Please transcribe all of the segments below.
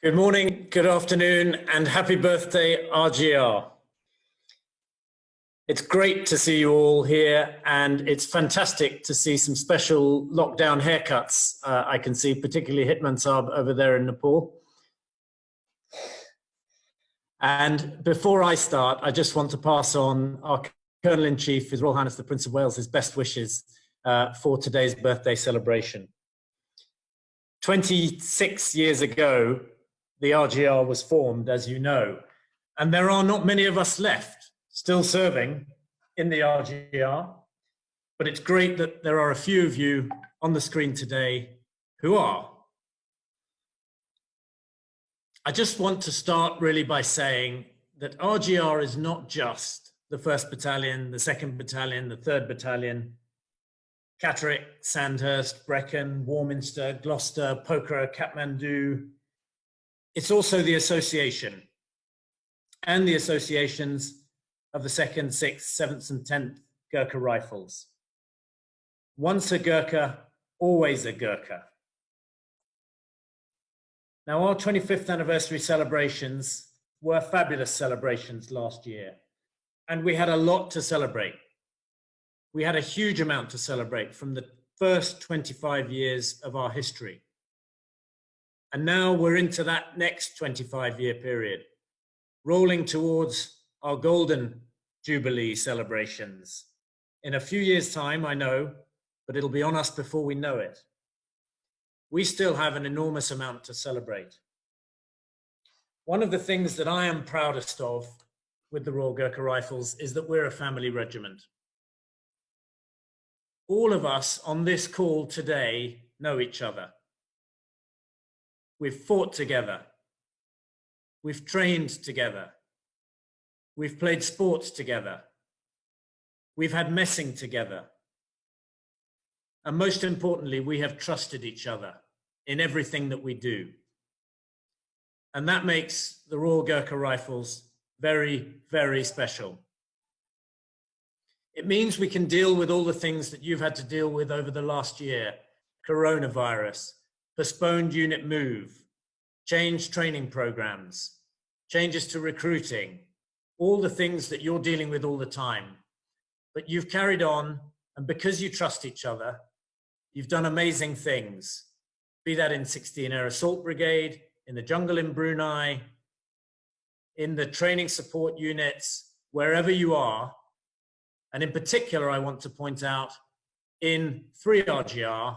Good morning, good afternoon, and happy birthday, RGR. It's great to see you all here, and it's fantastic to see some special lockdown haircuts. I can see particularly Hitman Saab over there in Nepal. And before I start, I just want to pass on our Colonel-in-Chief, His Royal Highness the Prince of Wales, his best wishes for today's birthday celebration. 26 years ago, the RGR was formed, as you know, and there are not many of us left still serving in the RGR, but it's great that there are a few of you on the screen today who are. I just want to start really by saying that RGR is not just the 1st Battalion, the 2nd Battalion, the 3rd Battalion, Catterick, Sandhurst, Brecon, Warminster, Gloucester, Pokhara, Kathmandu. It's also the association and the associations of the 2nd, 6th, 7th and 10th Gurkha Rifles. Once a Gurkha, always a Gurkha. Now, our 25th anniversary celebrations were fabulous celebrations last year, and we had a lot to celebrate. We had a huge amount to celebrate from the first 25 years of our history. And now we're into that next 25-year period, rolling towards our golden Jubilee celebrations. In a few years' time, I know, but it'll be on us before we know it. We still have an enormous amount to celebrate. One of the things that I am proudest of with the Royal Gurkha Rifles is that we're a family regiment. All of us on this call today know each other. We've fought together. We've trained together. We've played sports together. We've had messing together. And most importantly, we have trusted each other in everything that we do. And that makes the Royal Gurkha Rifles very, very special. It means we can deal with all the things that you've had to deal with over the last year: coronavirus, postponed unit move, changed training programs, changes to recruiting, all the things that you're dealing with all the time. But you've carried on, and because you trust each other, you've done amazing things, be that in 16 Air Assault Brigade, in the jungle in Brunei, in the training support units, wherever you are. And in particular, I want to point out in 3RGR,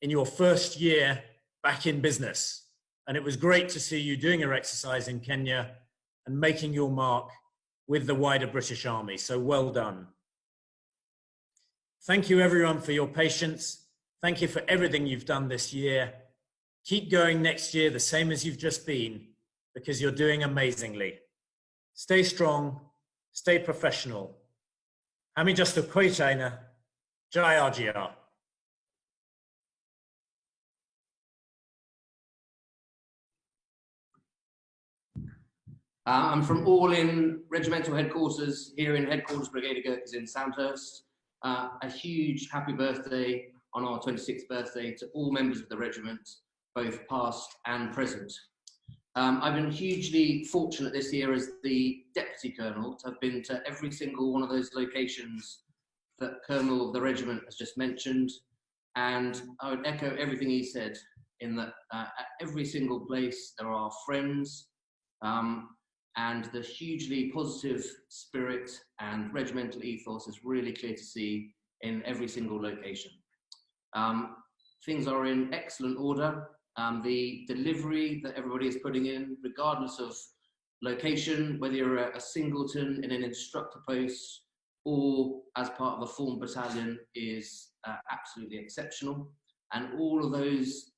in your first year back in business. And it was great to see you doing your exercise in Kenya and making your mark with the wider British Army. So well done. Thank you everyone for your patience. Thank you for everything you've done this year. Keep going next year the same as you've just been, because you're doing amazingly. Stay strong, stay professional. Hami Justu Koi China, Jai RGR. I'm from All-In Regimental Headquarters here in Headquarters Brigade of Gurkhas in Sandhurst. A huge happy birthday on our 26th birthday to all members of the regiment, both past and present. I've been hugely fortunate this year as the Deputy Colonel to have been to every single one of those locations that Colonel of the regiment has just mentioned. And I would echo everything he said in that at every single place there are friends, and the hugely positive spirit and regimental ethos is really clear to see in every single location. Things are in excellent order. The delivery that everybody is putting in, regardless of location, whether you're a singleton in an instructor post or as part of a formed battalion, is absolutely exceptional. And all of those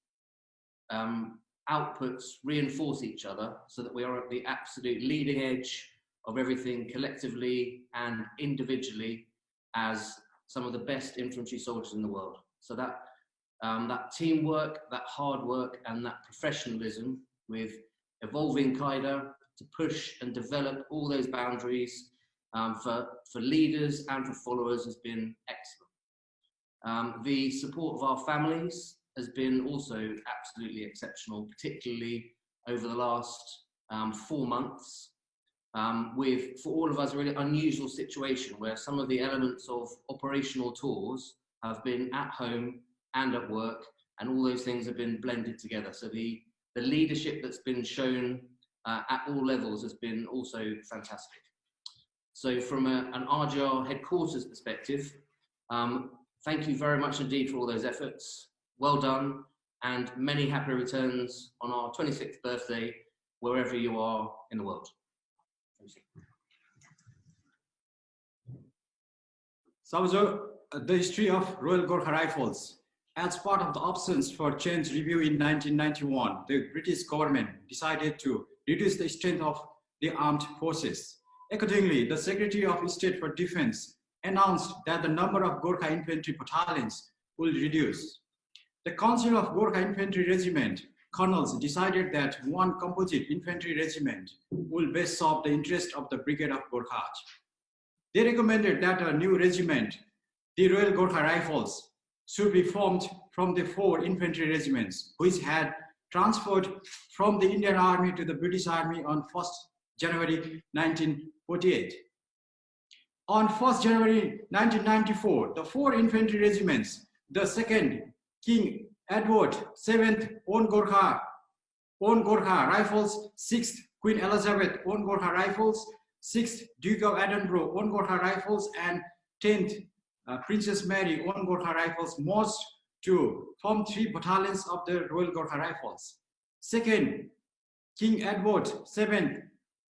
outputs reinforce each other so that we are at the absolute leading edge of everything collectively and individually as some of the best infantry soldiers in the world. So that teamwork, that hard work and that professionalism with evolving Qaeda to push and develop all those boundaries for leaders and for followers has been excellent. The support of our families has been also absolutely exceptional, particularly over the last 4 months with, for all of us, a really unusual situation where some of the elements of operational tours have been at home and at work, and all those things have been blended together. So the leadership that's been shown at all levels has been also fantastic. So from an RGR headquarters perspective, thank you very much indeed for all those efforts. Well done, and many happy returns on our 26th birthday, wherever you are in the world. So the history of Royal Gurkha Rifles. As part of the options for change review in 1991, the British government decided to reduce the strength of the armed forces. Accordingly, the Secretary of State for Defense announced that the number of Gurkha infantry battalions will reduce. The Council of Gurkha Infantry Regiment colonels decided that one composite infantry regiment will best serve the interest of the Brigade of Gurkhas. They recommended that a new regiment, the Royal Gurkha Rifles, should be formed from the 4 infantry regiments, which had transferred from the Indian Army to the British Army on 1st January 1948. On 1st January 1994, the 4 infantry regiments, the 2nd King Edward, 7th Own Gurkha Rifles, 6th Queen Elizabeth Own Gurkha Rifles, 6th Duke of Edinburgh Own Gurkha Rifles, and 10th Princess Mary Own Gurkha Rifles merged to form 3 battalions of the Royal Gurkha Rifles. 2nd King Edward, 7th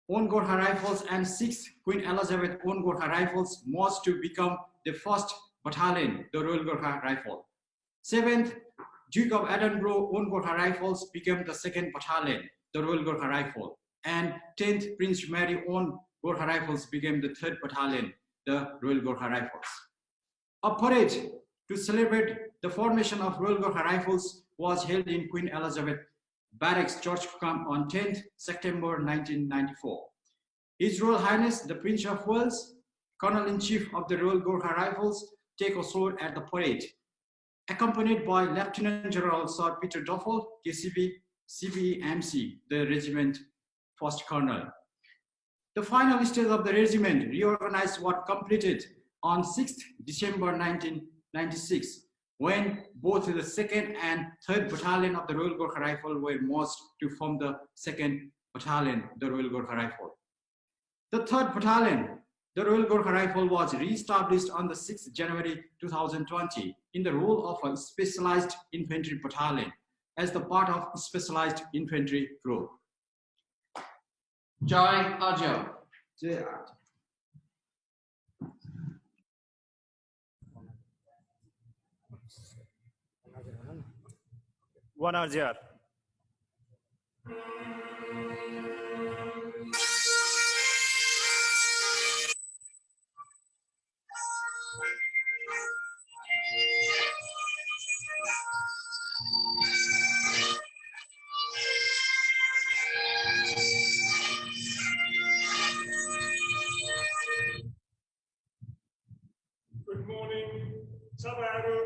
Own Gurkha Rifles, and 6th Queen Elizabeth Own Gurkha Rifles merged to become the 1st battalion, the Royal Gurkha Rifle. 7th Duke of Edinburgh Own Gurkha Rifles became the 2nd battalion, the Royal Gurkha Rifle, and 10th Prince Mary Own Gurkha Rifles became the 3rd battalion, the Royal Gurkha Rifles. A parade to celebrate the formation of Royal Gurkha Rifles was held in Queen Elizabeth Barracks, Church on 10th September 1994. His Royal Highness the Prince of Wales, Colonel-in-Chief of the Royal Gurkha Rifles, take a sword at the parade, accompanied by Lieutenant General Sir Peter Duffel, KCB, CBMC, the regiment first colonel. The final stage of the regiment reorganized was completed on 6th December 1996, when both the 2nd and 3rd Battalion of the Royal Gurkha Rifle were merged to form the 2nd Battalion, the Royal Gurkha Rifle. The 3rd Battalion, the Royal Gurkha Rifle, was re-established on the 6th January 2020 in the role of a specialized infantry battalion as the part of specialized infantry group. Jai Arjun. Jai. 1RGR. Good morning. Sabaru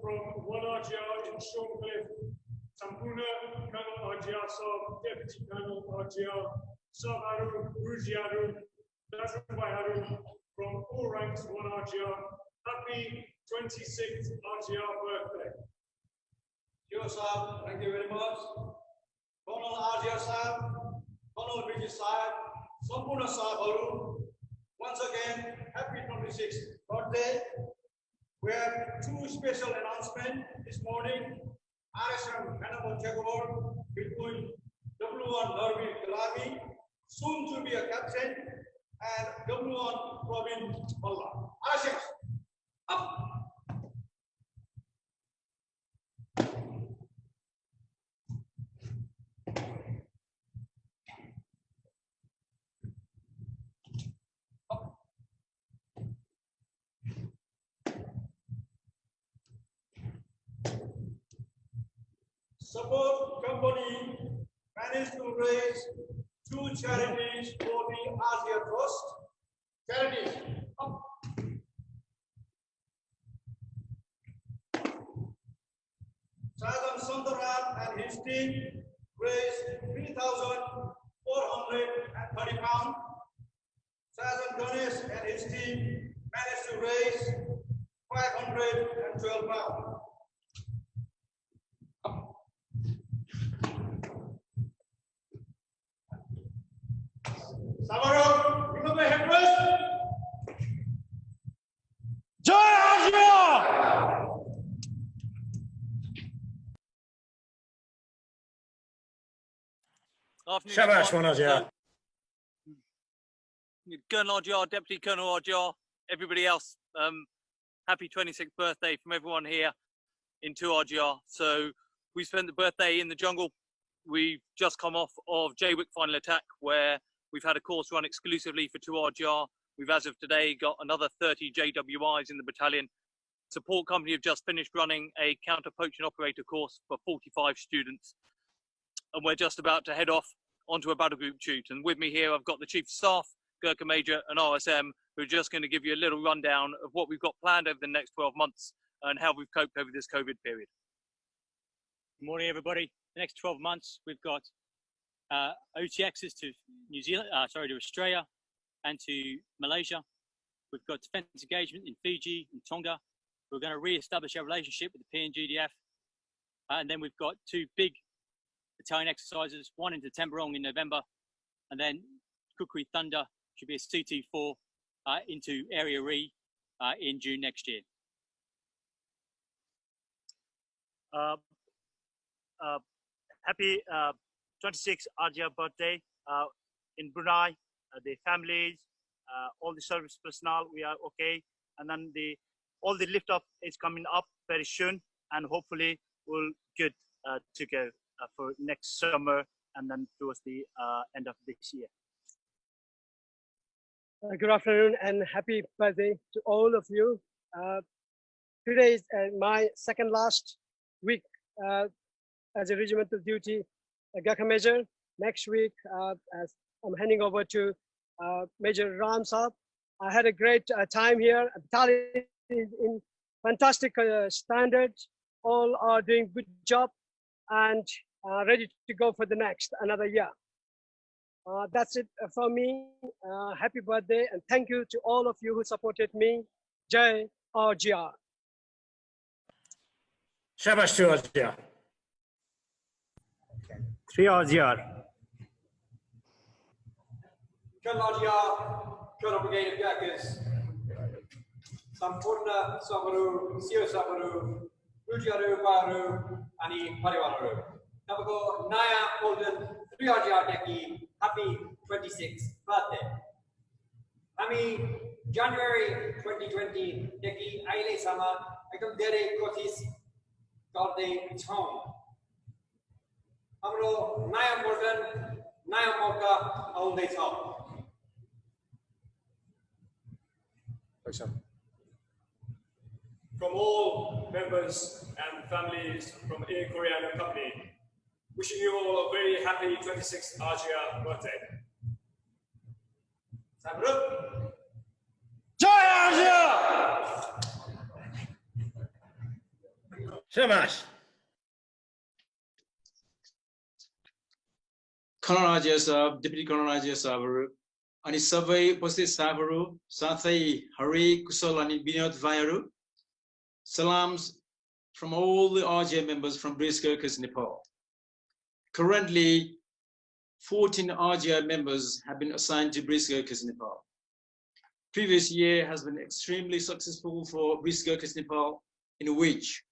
from 1RGR in Shorncliffe. Sampuna, Colonel RGR Sab, Deputy Colonel RGR, Sabaru, Rujiaru, Dazubayaru from all ranks 1RGR. Happy 26th RGR birthday. Yo, Sab, thank you very much. Colonel RGR Sab, Colonel British Sab, Sampuna Sabaru, once again, happy 26th birthday. We have 2 special announcements this morning. RSM Hannibal Tagore between W1 Narvi Kalami, soon to be a captain, and W1 Robin Balla. RSM, up! Support company managed to raise 2 charities for the Asia Trust. Charities. Up. Sagan Sundaram and his team raised 3,430 pounds. Sajan Ganesh and his team managed to raise 512 pounds. Samaro, remember headrest? Afternoon, Shabash, everyone. Manager. Colonel RGR, Deputy Colonel RGR, everybody else, happy 26th birthday from everyone here in 2RGR. So we spent the birthday in the jungle. We've just come off of JWIC Final Attack, where we've had a course run exclusively for 2RGR. We've, as of today, got another 30 JWIs in the battalion. Support company have just finished running a counter-poaching operator course for 45 students. And we're just about to head off onto a battle group shoot. And with me here, I've got the Chief of Staff, Gurkha Major and RSM, who are just going to give you a little rundown of what we've got planned over the next 12 months and how we've coped over this COVID period. Good morning, everybody. The next 12 months, we've got OTXs to to Australia and to Malaysia. We've got defence engagement in Fiji and Tonga. We're going to re-establish our relationship with the PNGDF. And then we've got two big battalion exercises, one into Temburong in November, and then Kukui Thunder should be a CT4 into Area E in June next year. Happy 26th RGR birthday in Brunei. The families, all the service personnel, we are okay. And then all the lift up is coming up very soon, and hopefully we'll good to go for next summer and then towards the end of this year. Good afternoon and happy birthday to all of you. Today is my second last week as a regimental duty Gurkha Major. Next week, as I'm handing over to Major Ram Saab. I had a great time here. Battalion is in fantastic standards. All are doing good job and ready to go for the another year. That's it for me. Happy birthday and thank you to all of you who supported me. Jai RGR. Shabash to RGR. 3RGR. Colonel RGR, Colonel Brigade of Gurkhas, Sampurna Sabaru, Sio Sabaru, Rujaru Baru, Ani Pariwararu. Namago Naya Golden 3RGR Deki, happy 26th birthday. Ami January 2020 Deki Aile Sama, Ekam Dere Kotis, Gorde Chong. Amro Naya Golden, Naya Moka, all day top. From all members and families from Air Korean Company, wishing you all a very happy 26th RGR birthday. Sabru. Jai RGR! Shabash. Colonel RGR Sahab, Deputy Colonel RGR Sahab, अनि सबै उपस्थित स्टाफहरु साथै हरि कुशल अनि Vinod भाइहरु, salams from all the RGM members from British Gurkhas, Nepal. Currently, 14 RGM members have been assigned to British Gurkhas, Nepal. Previous year has been extremely successful for British Gurkhas, Nepal, in which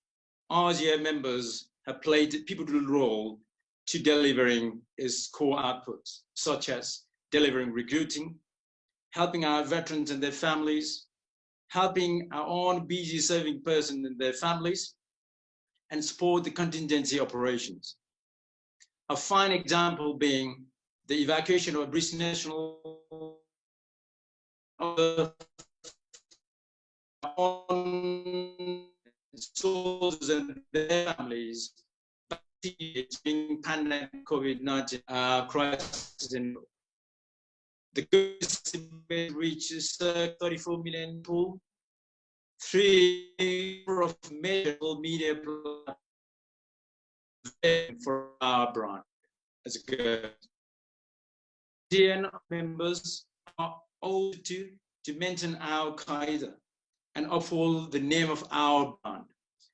RGM members have played a pivotal role to delivering its core outputs, such as delivering recruiting, helping our veterans and their families, helping our own busy serving person and their families, and support the contingency operations. A fine example being the evacuation of British national soldiers and their families during pandemic COVID-19 crisis. The estimate reaches 34 million people, 3 of major media for our brand. as a good. GN members are all to maintain our Qaeda and uphold the name of our band.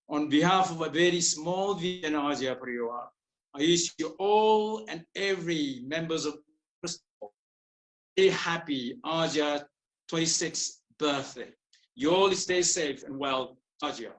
On behalf of a very small VN Asia Pariwar, I wish you all and every members of a happy Asia 26th birthday. You all stay safe and well, Asia.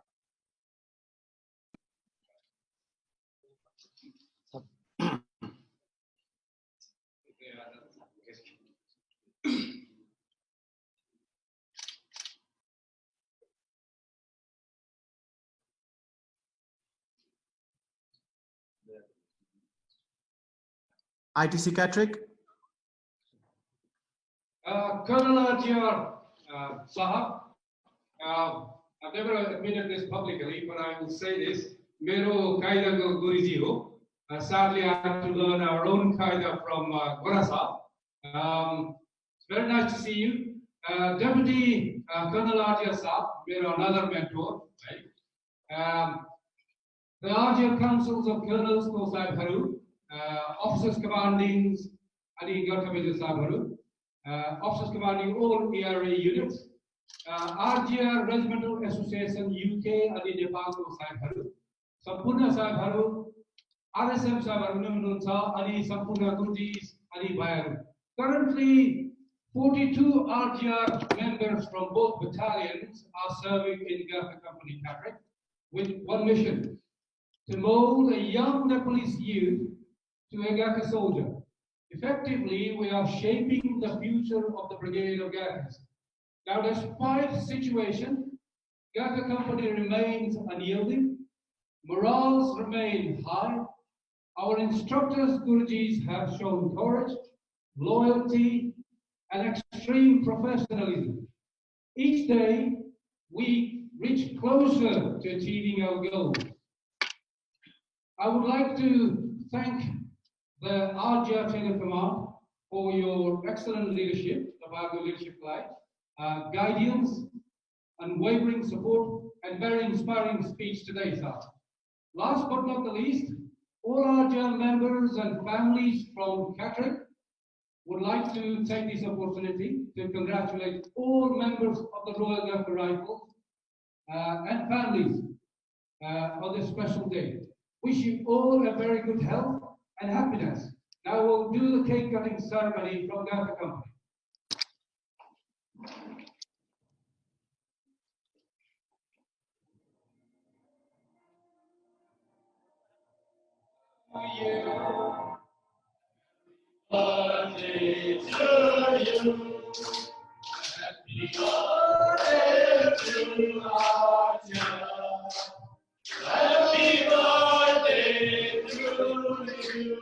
ITC Catrick. Colonel Ajiyar Sahab, I've never admitted this publicly, but I will say this. Mero Qaeda go Guriji ho. Sadly, I had to learn our own Qaeda from Gorasa. It's very nice to see you. Deputy Colonel Ajiyar Sahab, Mero another mentor. Right? The Ajiyar Councils of Colonels ko Sahib Haru, Officers Commanding Adi Gurkha Rifles Sahib Haru, officers commanding all ERA units, Ajiyar Regimental Association UK Adi Nepal ko Sahib Haru, Sampurna Sahib Haru, RSM Sahib Haru Namununsa Adi Sampurna Gurjis Adi Bayaru. Currently, 42 Ajiyar members from both battalions are serving in Gurkha Company Catrick with one mission: to mold a young Nepalese youth to a Gurkha soldier. Effectively, we are shaping the future of the Brigade of Gurkhas. Now, despite the situation, Gurkha Company remains unyielding, morals remain high, our instructors, Gurujis, have shown courage, loyalty, and extreme professionalism. Each day, we reach closer to achieving our goals. I would like to thank the Ajiyar Chain Command for your excellent leadership, the Bago leadership life, guidance, unwavering support, and very inspiring speech today, sir. Last but not the least, all Ajiyar members and families from Catrick would like to take this opportunity to congratulate all members of the Royal Gurkha Rifles and families on this special day. Wish you all a very good health and happiness. Now we'll do the cake cutting ceremony from Gurkha Company. Birthday to you. Happy birthday to Ajiyar. Happy birthday to you.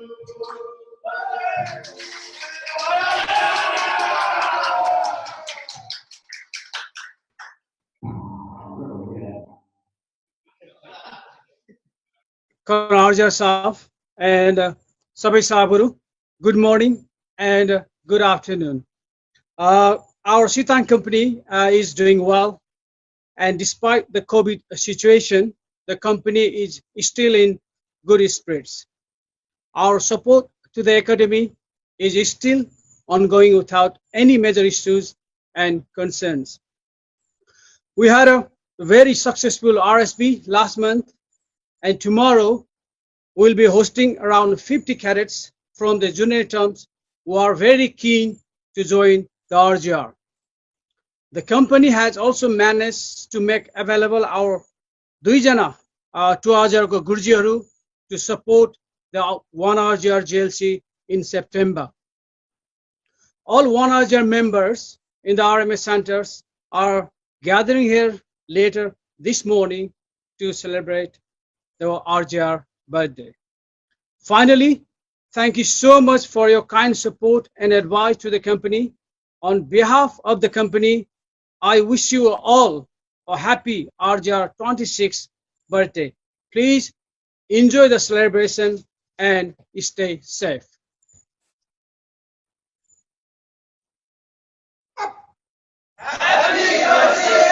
Colonel Ajiyar Sahab and Sabai Sahaburu, good morning and good afternoon. Our Sitan company is doing well, and despite the COVID situation, the company is still in good spirits. Our support to the academy is still ongoing without any major issues and concerns. We had a very successful RSB last month, and tomorrow we'll be hosting around 50 cadets from the junior terms who are very keen to join the RGR. The company has also managed to make available our Duijana to RGR Gurjiharu to support the 1RGR JLC in September. All 1RGR members in the RMS centers are gathering here later this morning to celebrate the RGR birthday. Finally, thank you so much for your kind support and advice to the company. On behalf of the company, I wish you all a happy RGR 26th birthday. Please enjoy the celebration and stay safe. Happy birthday!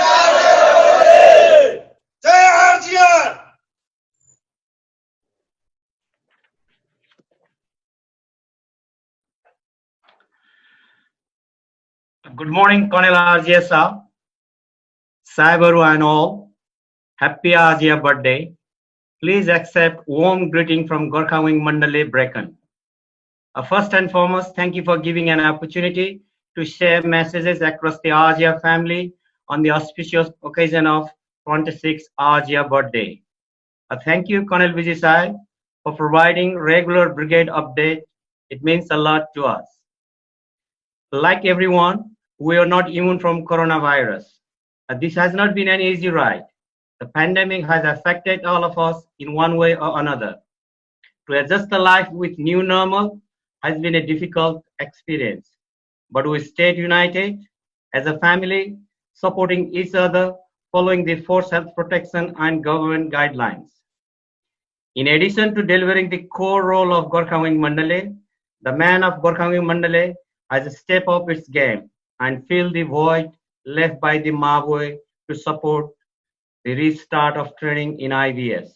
Good morning, Colonel RGSA, Cyberu and all. Happy Ajia birthday. Please accept warm greeting from Gurkha Wing Mandale Brecon. First and foremost, thank you for giving an opportunity to share messages across the Ajia family on the auspicious occasion of 26th Ajia birthday. Thank you, Colonel Vijay, for providing regular brigade update. It means a lot to us. Like everyone, we are not immune from coronavirus. This has not been an easy ride. The pandemic has affected all of us in one way or another. To adjust the life with new normal has been a difficult experience, but we stayed united as a family, supporting each other, following the force health protection and government guidelines. In addition to delivering the core role of Gurkha Wing Mandale, the man of Gurkha Wing Mandale has stepped up its game and filled the void left by the Mabwe to support the restart of training in IVS.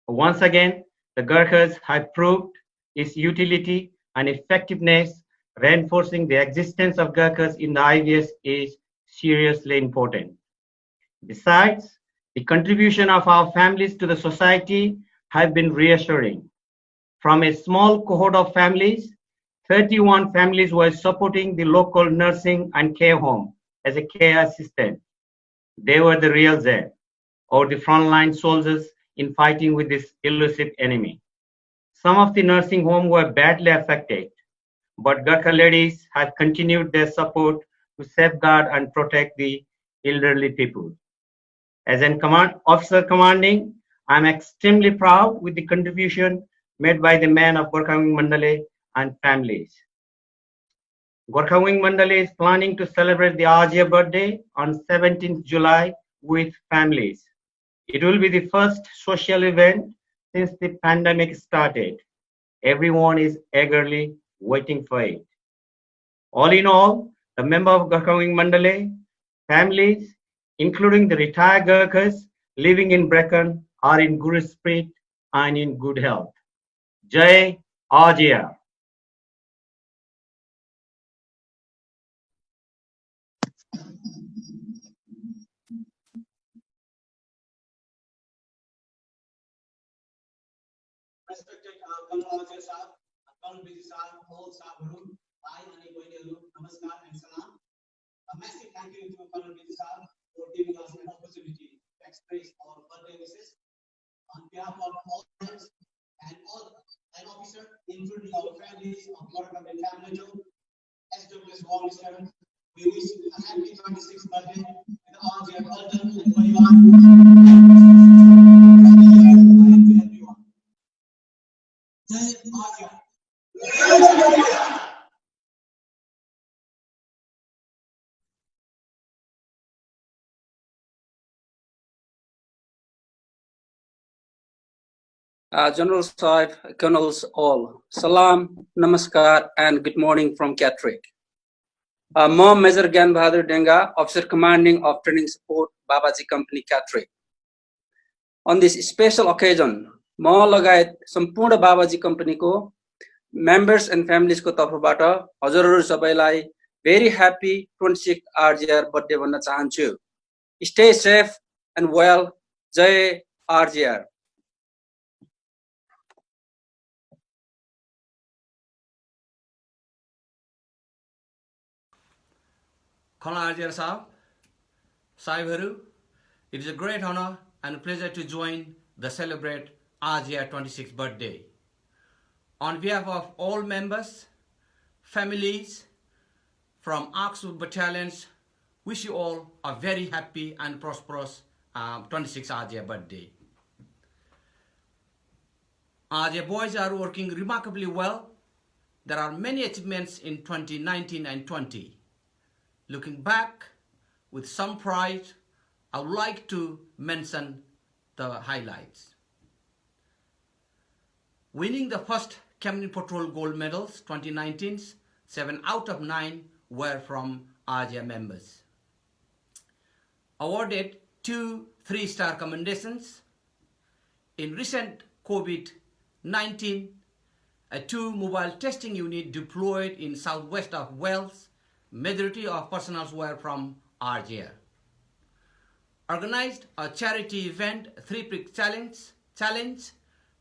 Once again, the Gurkhas have proved its utility and effectiveness, reinforcing the existence of Gurkhas in the IVS is seriously important. Besides, the contribution of our families to the society have been reassuring. From a small cohort of families, 31 families were supporting the local nursing and care home as a care assistant. They were the real Zen, or the frontline soldiers in fighting with this elusive enemy. Some of the nursing homes were badly affected, but Gurkha ladies have continued their support to safeguard and protect the elderly people. As an officer commanding, I am extremely proud with the contribution made by the men of Gurkha Wing Mandale and families. Gurkha Wing Mandale is planning to celebrate the Ajia birthday on 17th July with families. It will be the first social event since the pandemic started. Everyone is eagerly waiting for it. All in all, the member of Gurkha Wing Mandale, families, including the retired Gurkhas living in Brecon, are in good spirit and in good health. Jai Ajia. Respected Colonel Ajay Saab, Colonel Vijay Saab, all Saabharu, Bhai, Ani Boyneru, Namaskar and Salam. A massive thank you to Colonel Vijay Saab for giving us an opportunity to express our birthday wishes on behalf of all friends and all an officer, including our families of Gurkha and family too. SWS Wall 7. We wish you a happy 26th birthday with all your Alton and Parivar. General Sahib, Colonels all, Salam, Namaskar, and good morning from Catterick. Mom Major Gen Denga, Officer Commanding of Training Support, Babaji Company, Catterick. On this special occasion, Ma Lagayat, Sampurna Babaji Company ko, members and families ko tafabata, Hazaruru Sabailai, very happy 26th RGR birthday vanna chahanchu. Stay safe and well. Jai RGR. Colonel Ajay Saab, Saibaru, it is a great honor and a pleasure to join the celebrate Ajay 26th birthday. On behalf of all members, families from Oxford battalions, wish you all a very happy and prosperous 26th Ajay birthday. Ajay boys are working remarkably well. There are many achievements in 2019 and 20. Looking back with some pride, I would like to mention the highlights. Winning the first Cabinet Patrol Gold Medals 2019, 7 out of 9 were from Ajay members. Awarded 2 3-star commendations. In recent COVID-19, a 2 mobile testing unit deployed in southwest of Wales majority of personnel were from RGR. Organized a charity event, 3-Prick Challenge,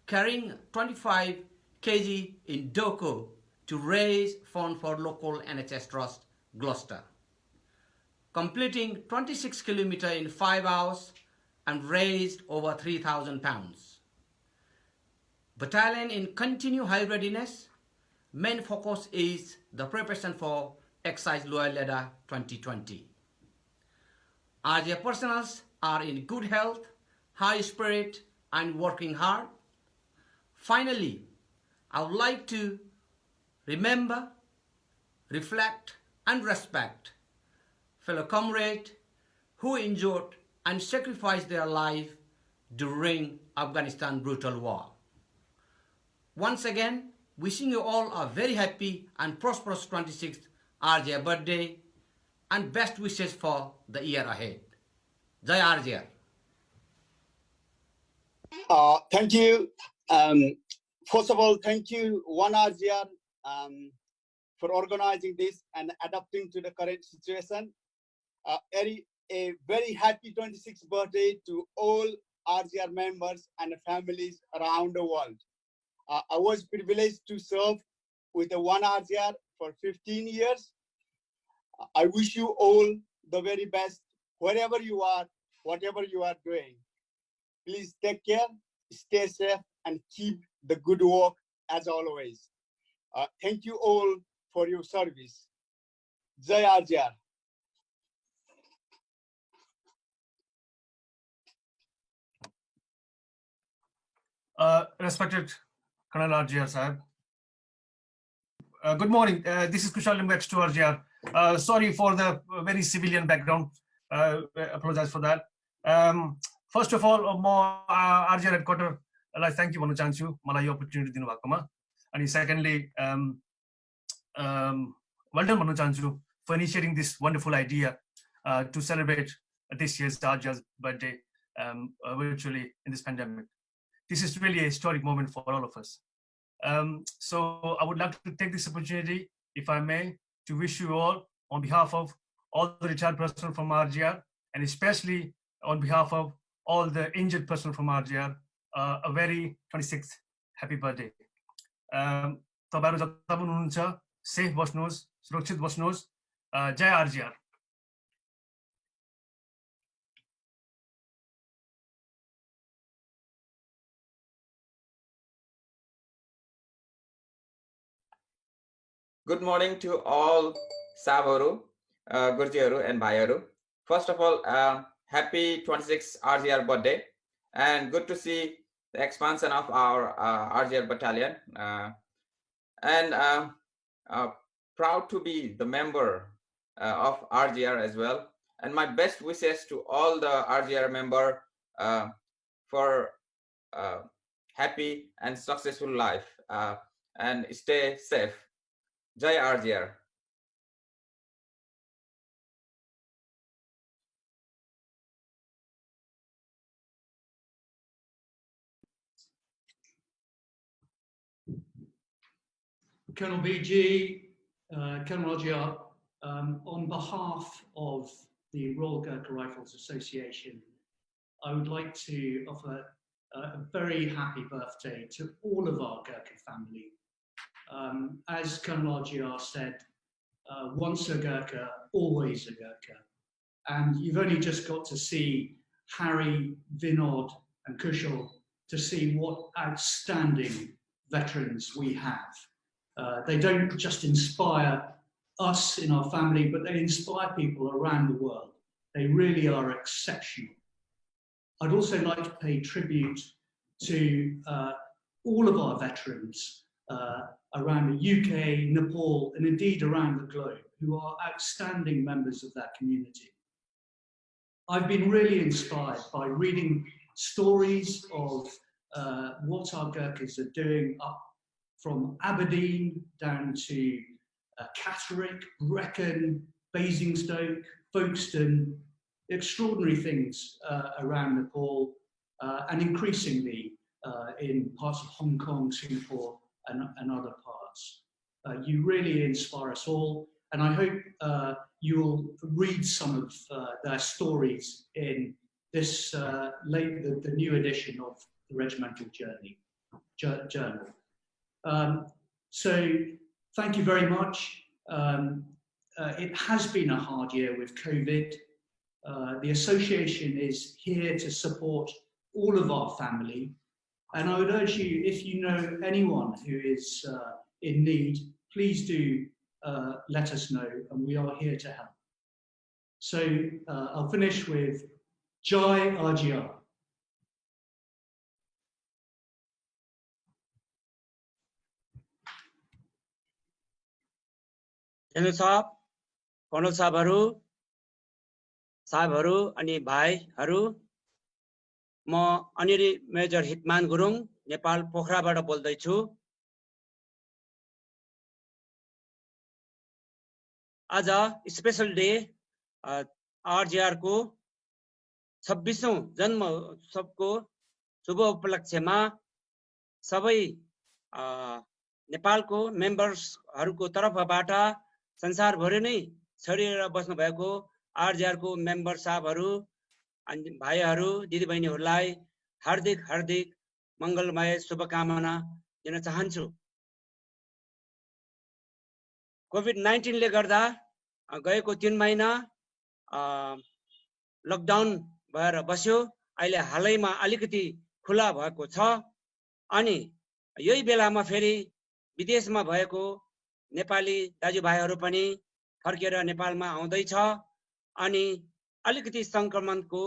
carrying 25 kg in Doko to raise funds for local NHS Trust, Gloucester. Completing 26 kilometers in 5 hours and raised over £3,000. Battalion in continued high readiness. Main focus is the preparation for Exercise Loyal Leader 2020. RGR personnel are in good health, high spirit, and working hard. Finally, I would like to remember, reflect, and respect fellow comrades who injured and sacrificed their life during Afghanistan brutal war. Once again, wishing you all a very happy and prosperous 26th RGR birthday and best wishes for the year ahead. Jai RGR. Thank you. First of all, thank you, 1RGR, for organizing this and adapting to the current situation. A very happy 26th birthday to all RGR members and families around the world. I was privileged to serve with the 1RGR for 15 years. I wish you all the very best, wherever you are, whatever you are doing. Please take care, stay safe, and keep the good work as always. Thank you all for your service. Jai RGR. Respected Colonel RGR Sahib. Good morning. This is Kushal Limbex to RGR. Sorry for the very civilian background. Apologize for that. First of all, RGR headquarters, thank you, Chanchu, Malay opportunity dinu bhakoma. And secondly, well done, Chanchu, for initiating this wonderful idea to celebrate this year's RGR's birthday virtually in this pandemic. This is really a historic moment for all of us. So I would like to take this opportunity, if I may, to wish you all, on behalf of all the retired personnel from RGR, and especially on behalf of all the injured personnel from RGR, a very 26th happy birthday. तपाईहरु जता पनि हुनुहुन्छ, safe बस्नुहोस्, सुरक्षित बस्नुहोस्. जय RGR. Good morning to all Sabaru, Gurjiaru, and Bhayaru. First of all, happy 26th RGR birthday, and good to see the expansion of our RGR battalion, and proud to be the member of RGR as well. And my best wishes to all the RGR member for happy and successful life, and stay safe. Jai RGR. Colonel BG, Colonel RGR, on behalf of the Royal Gurkha Rifles Association, I would like to offer a very happy birthday to all of our Gurkha family. As Colonel RGR said, once a Gurkha, always a Gurkha. And you've only just got to see Harry, Vinod, and Kushal to see what outstanding veterans we have. They don't just inspire us in our family, but they inspire people around the world. They really are exceptional. I'd also like to pay tribute to all of our veterans around the UK, Nepal, and indeed around the globe, who are outstanding members of that community. I've been really inspired by reading stories of what our Gurkhas are doing up from Aberdeen down to Catterick, Brecon, Basingstoke, Folkestone, extraordinary things around Nepal, and increasingly in parts of Hong Kong, Singapore, and other parts. You really inspire us all. And I hope you'll read some of their stories in this the new edition of the Regimental Journal. So thank you very much. It has been a hard year with COVID. The association is here to support all of our family. And I would urge you, if you know anyone who is in need, please do let us know, and we are here to help. So I'll finish with Jai RGR. General साहब, colonel साहबहरू अनि भाइहरू, म अनिरी major हितमान Gurung Nepal पोखराबाट बोल्दैछु। आज special day RGR को 26औं जन्म उत्सवको शुभ उपलक्ष्यमा सबै नेपालको मेम्बर्सहरूको तर्फबाट संसारभरि नै छरिएर बस्नु भएको आरजीआर को मेम्बर साहबहरू अनि भाइहरू दिदीबहिनीहरूलाई हार्दिक हार्दिक मंगलमय शुभकामना दिन चाहन्छु। कोभिड-19 ले गर्दा गएको 3 महिना लकडाउन भएर बस्यो। अहिले हालैमा अलिकति खुला भएको छ अनि यही बेलामा फेरि विदेशमा भएको नेपाली दाजुभाइहरू पनि फर्केर नेपालमा आउँदैछ अनि अलिकति संक्रमणको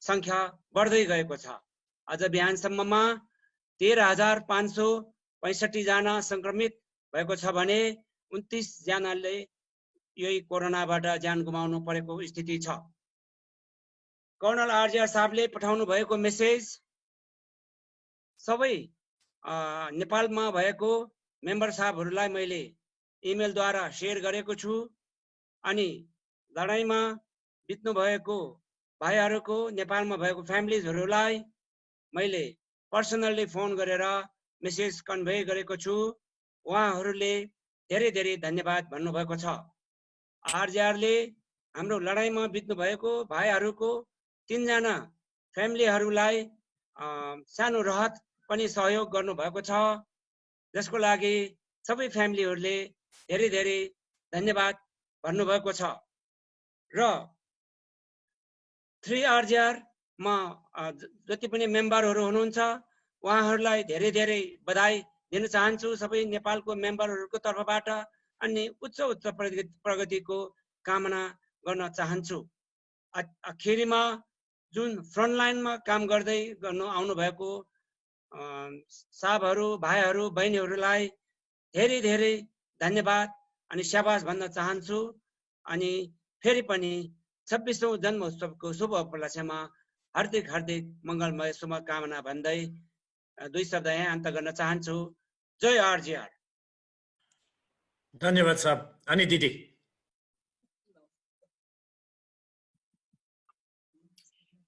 संख्या बढ्दै गएको छ। आज बिहानसम्ममा 13,565 जना संक्रमित भएको छ भने 29 जनाले यही कोरोनाबाट ज्यान गुमाउनु परेको स्थिति छ। कर्नल आरजीआर साहबले पठाउनु भएको मेसेज सबै नेपालमा भएको मेम्बर साहबहरूलाई मैले इमेल द्वारा शेयर गरेको छु अनि लडाईमा बित्नु भएको भाइहरूको नेपालमा भएको फ्यामिलीजहरूलाई मैले पर्सनली फोन गरेर मेसेज कन्भे गरेको छु। उहाँहरूले धेरै धेरै धन्यवाद भन्नुभएको छ। आरजीआरले हाम्रो लडाईमा बित्नु भएको भाइहरूको 3 जना फ्यामिलीहरूलाई सानो राहत पनि सहयोग गर्नु भएको छ, जसको लागि सबै फ्यामिलीहरूले धेरै धेरै धन्यवाद भन्नुभएको छ। र 3RGR मा जति पनि मेम्बरहरू हुनुहुन्छ उहाँहरूलाई धेरै धेरै बधाई दिन चाहन्छु सबै नेपालको मेम्बरहरूको तर्फबाट अनि उच्च प्रगतिको कामना गर्न चाहन्छु। आखिरमा जुन फ्रन्ट लाइनमा काम गर्दै गर्नु आउनु भएको साहबहरू भाइहरू बहिनीहरूलाई धेरै धेरै धन्यवाद अनि शाबाश भन्न चाहन्छु अनि फेरि पनि 26औं जन्मोत्सवको शुभ उपलक्ष्यमा हार्दिक हार्दिक मंगलमय शुभकामना भन्दै 2 शब्द यहाँ अन्त गर्न चाहन्छु। जय आरजीआर। धन्यवाद साहब। अनि दिदी।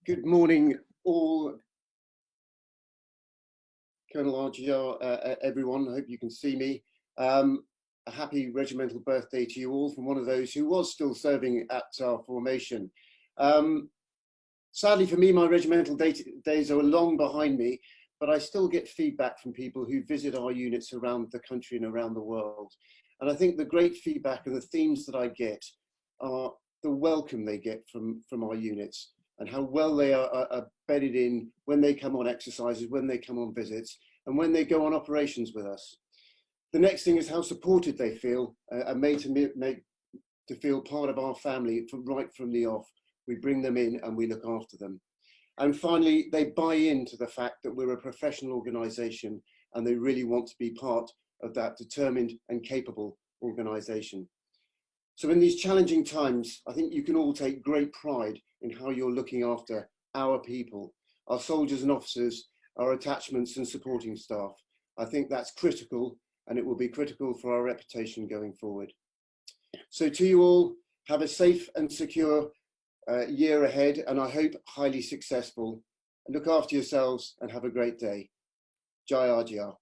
Good morning all. Colonel RGR, everyone, I hope you can see me. A happy regimental birthday to you all from one of those who was still serving at our formation. Sadly for me, my regimental days are long behind me, but I still get feedback from people who visit our units around the country and around the world. And I think the great feedback and the themes that I get are the welcome they get from our units and how well they are bedded in when they come on exercises, when they come on visits, and when they go on operations with us. The next thing is how supported they feel and made to feel part of our family right from the off. We bring them in and we look after them. And finally, they buy into the fact that we're a professional organisation and they really want to be part of that determined and capable organisation. So in these challenging times, I think you can all take great pride in how you're looking after our people, our soldiers and officers, our attachments and supporting staff. I think that's critical and it will be critical for our reputation going forward. So to you all, have a safe and secure year ahead and I hope highly successful. Look after yourselves and have a great day. Jai RGR.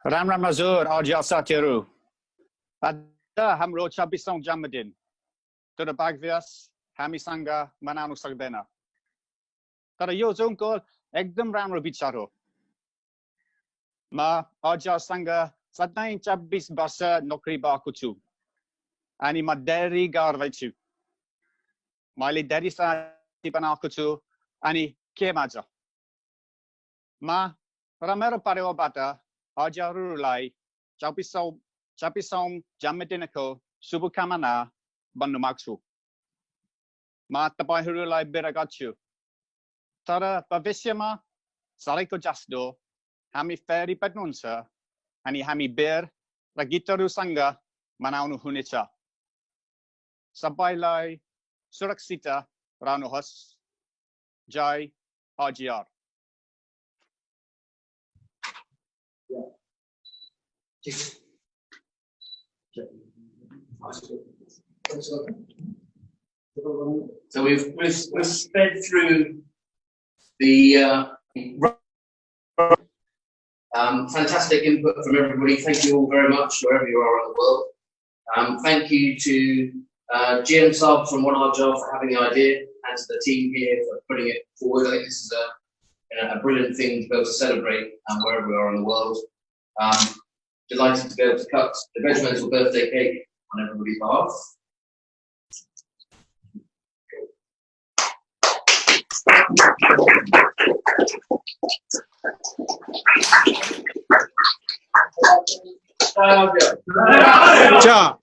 Ram Ram हजुर आर्जिया साथीहरू आज हाम्रो 26औं जन्मदिन दुर्भाग्यवश हामीसँग मनाउन सक्दैन तर यो जुनको एकदम राम्रो विचार हो म आर्जियासँग सधैँ 26 वर्ष नोकरी भएको छु अनि म धेरै गर्व छु मैले धेरै साथी बनाएको छु अनि के मजा म र मेरो परिवारबाट हजुरहरूलाई 26औं जन्मदिनको शुभकामना भन्न माग्छु म तपाईहरूलाई बिदा गर्छु तर भविष्यमा सधैँको जस्तो हामी फेरि भेट्नुहुन्छ अनि हामी बियर र गीतहरूसँग मनाउनु हुनेछ सबैलाई सुरक्षित रहनुहोस् जय RGR So we've sped through the fantastic input from everybody. Thank you all very much, wherever you are in the world. Thank you to GM Sub from 1Royal for having the idea, and to the team here for putting it forward. I think this is a brilliant thing to be able to celebrate wherever we are in the world. Delighted to be able to cut the regimental birthday cake on everybody's behalf. Ciao.